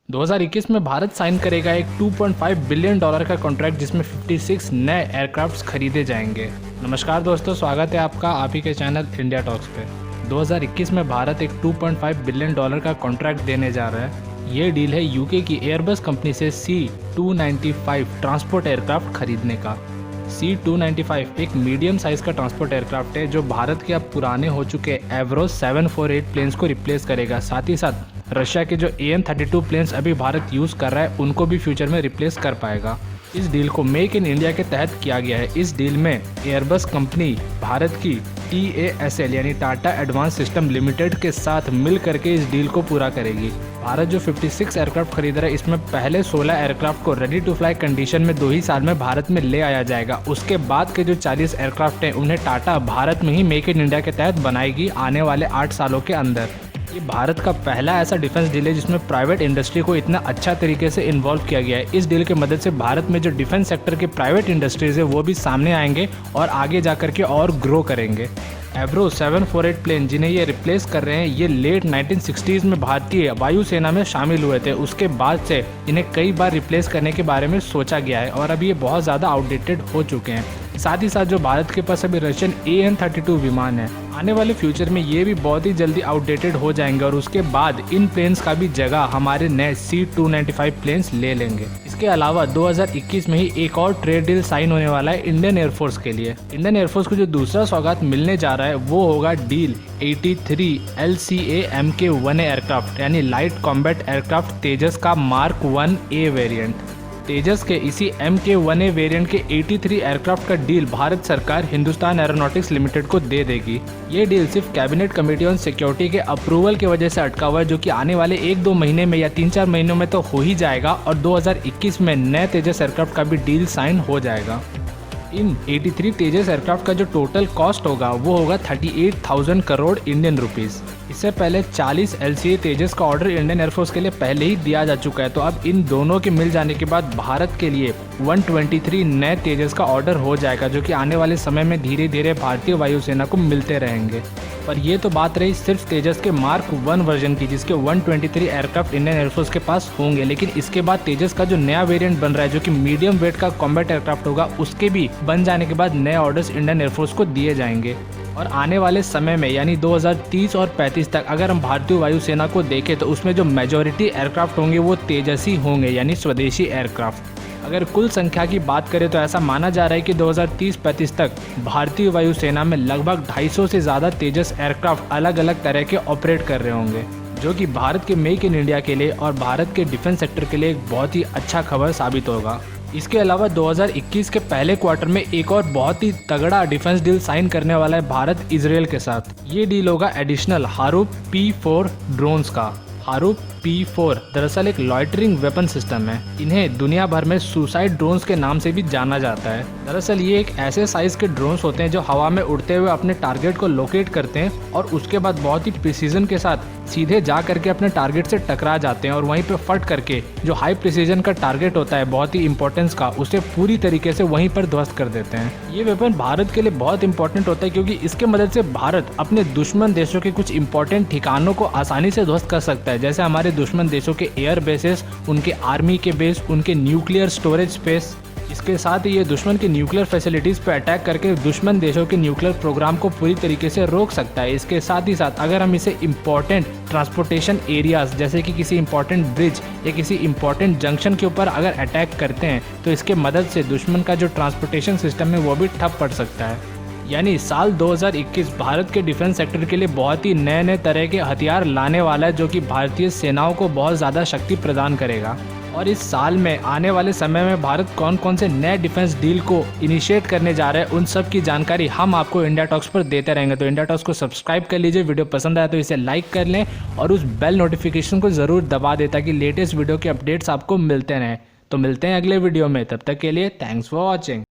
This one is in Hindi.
2021 में भारत साइन करेगा एक $2.5 बिलियन का कॉन्ट्रैक्ट जिसमें 56 नए एयरक्राफ्ट्स खरीदे जाएंगे। नमस्कार दोस्तों, स्वागत है आपका आप ही के चैनल इंडिया टॉक्स पे। 2021 में भारत एक $2.5 बिलियन का कॉन्ट्रैक्ट देने जा रहा है। ये डील है यूके की एयरबस कंपनी से C295 ट्रांसपोर्ट एयरक्राफ्ट खरीदने का। C295 एक मीडियम साइज का ट्रांसपोर्ट एयरक्राफ्ट है जो भारत के अब पुराने हो चुके एवरो 748 प्लेन्स को रिप्लेस करेगा। साथ ही साथ रशिया के जो AN-32 प्लेन्स अभी भारत यूज़ कर रहा है उनको भी फ्यूचर में रिप्लेस कर पाएगा। इस डील को मेक इन इंडिया के तहत किया गया है। इस डील में एयरबस कंपनी भारत की TASL यानी टाटा एडवांस सिस्टम लिमिटेड के साथ मिल करके इस डील को पूरा करेगी। भारत जो 56 एयरक्राफ्ट खरीद रहा है इसमें पहले 16 एयरक्राफ्ट को रेडी टू फ्लाई कंडीशन में 2 ही साल में भारत में ले आया जाएगा। उसके बाद के जो 40 एयरक्राफ्ट हैं उन्हें टाटा भारत में ही मेक इन इंडिया के तहत बनाएगी आने वाले 8 सालों के अंदर। ये भारत का पहला ऐसा डिफेंस डील है जिसमें प्राइवेट इंडस्ट्री को इतना अच्छा तरीके से इन्वॉल्व किया गया है। इस डील की मदद से भारत में जो डिफेंस सेक्टर के प्राइवेट इंडस्ट्रीज है वो भी सामने आएंगे और आगे जाकर के और ग्रो करेंगे। एवरो 748 प्लेन जिन्हें ये रिप्लेस कर रहे हैं ये लेट 1960s में भारतीय वायुसेना में शामिल हुए थे। उसके बाद से इन्हें कई बार रिप्लेस करने के बारे में सोचा गया है और अब ये बहुत ज़्यादा आउटडेटेड हो चुके हैं। साथ ही साथ जो भारत के पास अभी रशियन AN-32 विमान है आने वाले फ्यूचर में ये भी बहुत ही जल्दी आउटडेटेड हो जाएंगे और उसके बाद इन प्लेन्स का भी जगह हमारे नए C295 प्लेन्स ले लेंगे। इसके अलावा 2021 में ही एक और ट्रेड डील साइन होने वाला है इंडियन एयरफोर्स के लिए। इंडियन एयरफोर्स को जो दूसरा सौगात मिलने जा रहा है वो होगा डील 83 LCA Mk-1A एयरक्राफ्ट यानी लाइट कॉम्बैट एयरक्राफ्ट तेजस का मार्क 1A वेरिएंट। तेजस के इसी Mk-1A वेरिएंट के 83 एयरक्राफ्ट का डील भारत सरकार हिंदुस्तान एरोनॉटिक्स लिमिटेड को दे देगी। ये डील सिर्फ कैबिनेट कमेटी ऑन सिक्योरिटी के अप्रूवल की वजह से अटका हुआ है जो कि आने वाले 1-2 महीने में या 3-4 महीनों में तो हो ही जाएगा और 2021 में नए तेजस एयरक्राफ्ट का भी डील साइन हो जाएगा। इन 83 तेजस एयरक्राफ्ट का जो टोटल कॉस्ट होगा वो होगा 38,000 करोड़ इंडियन रुपीस। इससे पहले 40 LCA तेजस का ऑर्डर इंडियन एयरफोर्स के लिए पहले ही दिया जा चुका है, तो अब इन दोनों के मिल जाने के बाद भारत के लिए 123 नए तेजस का ऑर्डर हो जाएगा जो कि आने वाले समय में धीरे धीरे भारतीय वायुसेना को मिलते रहेंगे। पर ये तो बात रही सिर्फ तेजस के मार्क 1 वर्जन की जिसके 123 एयरक्राफ्ट इंडियन एयरफोर्स के पास होंगे, लेकिन इसके बाद तेजस का जो नया वेरिएंट बन रहा है जो कि मीडियम वेट का कॉम्बैट एयरक्राफ्ट होगा उसके भी बन जाने के बाद नए ऑर्डर्स इंडियन एयरफोर्स को दिए जाएंगे। और आने वाले समय में यानी 2030 और 35 तक अगर हम भारतीय वायुसेना को देखें तो उसमें जो मेजॉरिटी एयरक्राफ्ट होंगे वो तेजस ही होंगे यानी स्वदेशी एयरक्राफ्ट। अगर कुल संख्या की बात करें तो ऐसा माना जा रहा है कि 2030-35 तक भारतीय वायुसेना में लगभग 250 से ज़्यादा तेजस एयरक्राफ्ट अलग अलग तरह के ऑपरेट कर रहे होंगे जो कि भारत के मेक इन इंडिया के लिए और भारत के डिफेंस सेक्टर के लिए एक बहुत ही अच्छा खबर साबित होगा। इसके अलावा 2021 के पहले क्वार्टर में एक और बहुत ही तगड़ा डिफेंस डील साइन करने वाला है भारत इजराइल के साथ। ये डील होगा एडिशनल हारूप P4 ड्रोन्स का। हारूप P4 दरअसल एक लॉइटरिंग वेपन सिस्टम है। इन्हें दुनिया भर में सुसाइड ड्रोन्स के नाम से भी जाना जाता है। दरअसल ये एक ऐसे साइज के ड्रोन्स होते हैं जो हवा में उड़ते हुए अपने टारगेट को लोकेट करते हैं और उसके बाद बहुत ही प्रिसीजन के साथ सीधे जा करके अपने टारगेट से टकरा जाते हैं और वहीं पे फट करके जो हाई प्रिसीजन का टारगेट होता है बहुत ही इंपॉर्टेंस का उसे पूरी तरीके से वहीं पर ध्वस्त कर देते हैं। ये वेपन भारत के लिए बहुत इंपॉर्टेंट होता है क्योंकि इसके मदद से भारत अपने दुश्मन देशों के कुछ इंपॉर्टेंट ठिकानों को आसानी से ध्वस्त कर सकता है, जैसे हमारे दुश्मन देशों के एयर बेसेस, उनके आर्मी के बेस, उनके न्यूक्लियर स्टोरेज स्पेस। इसके साथ ही ये दुश्मन की न्यूक्लियर फैसिलिटीज़ पर अटैक करके दुश्मन देशों के न्यूक्लियर प्रोग्राम को पूरी तरीके से रोक सकता है। इसके साथ ही साथ अगर हम इसे इम्पॉर्टेंट ट्रांसपोर्टेशन एरियाज जैसे कि किसी इम्पॉर्टेंट ब्रिज या किसी इम्पॉर्टेंट जंक्शन के ऊपर अगर अटैक करते हैं तो इसके मदद से दुश्मन का जो ट्रांसपोर्टेशन सिस्टम है वो भी ठप पड़ सकता है। यानी साल 2021 भारत के डिफेंस सेक्टर के लिए बहुत ही नए नए तरह के हथियार लाने वाला है जो कि भारतीय सेनाओं को बहुत ज़्यादा शक्ति प्रदान करेगा। और इस साल में आने वाले समय में भारत कौन कौन से नए डिफेंस डील को इनिशिएट करने जा रहे हैं उन सब की जानकारी हम आपको इंडिया टॉक्स पर देते रहेंगे। तो इंडिया टॉक्स को सब्सक्राइब कर लीजिए, वीडियो पसंद आया तो इसे लाइक कर लें और उस बेल नोटिफिकेशन को ज़रूर दबा दें ताकि लेटेस्ट वीडियो के अपडेट्स आपको मिलते रहें। तो मिलते हैं अगले वीडियो में, तब तक के लिए थैंक्स फॉर वॉचिंग।